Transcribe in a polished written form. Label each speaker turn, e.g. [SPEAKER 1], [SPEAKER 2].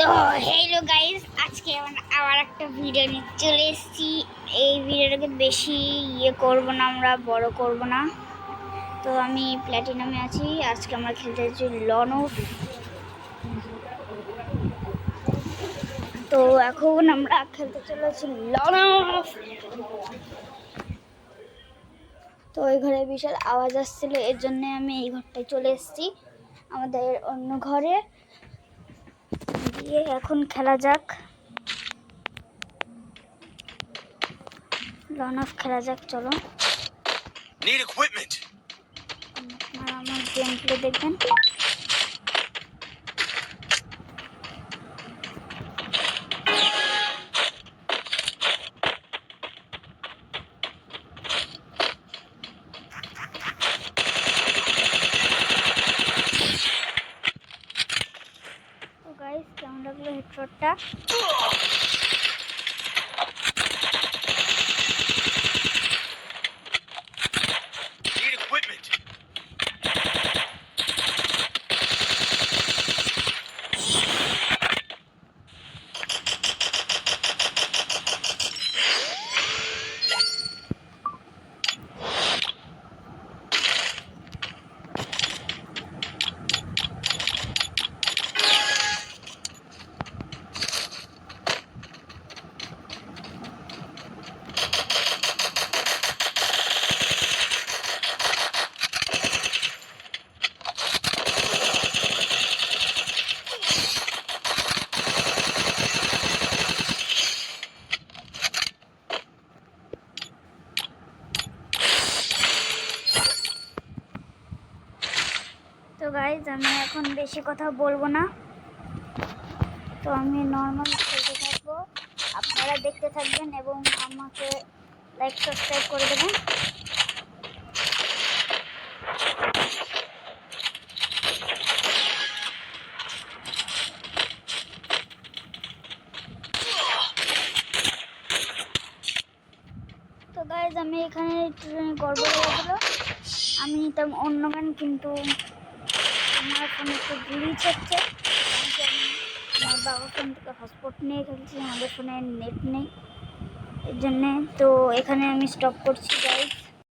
[SPEAKER 1] তো hello guys, আজকে আবার একটা ভিডিও নিয়ে চলে এসেছি। এই ভিডিওটাকে বেশি করব না, আমরা বড় করব না। তো আমি প্ল্যাটিনামে আছি। আজকে আমরা খেলতে যাচ্ছি লন অফ। তো এখন আমরা খেলতে চলেছি লন অফ। তো এই ঘরে বিশাল আওয়াজ আসছিল, এর জন্য আমি এই ঘরটায় চলে এসেছি, আমাদের অন্য ঘরে গিয়ে এখন খেলা যাক। লন অফ খেলা যাক, চলো।
[SPEAKER 2] Need equipment.
[SPEAKER 1] আমার গেম প্লে দেখবেন। তো গাইস, কেমন লাগলো হেডশটটা?
[SPEAKER 2] Need equipment.
[SPEAKER 1] তো গাইজ, আমি এখন বেশি কথা বলবো না, তো আমি নর্মাল খেলতে থাকবো, আপনারা দেখতে থাকবেন এবং আমাকে লাইক সাবস্ক্রাইব করে দেবেন। তো গাইজ, আমি এখানে গড়বড় হয়ে গেল, আমি নিতাম অন্য গান, কিন্তু আমার ফোনে একটু গ্লিচ হচ্ছে। আমার বাবার ফোন থেকে হটস্পট নিয়ে খেলছি, আমাদের ফোনে নেট নেই, এর জন্যে। তো এখানে আমি স্টপ করছি গাইজ।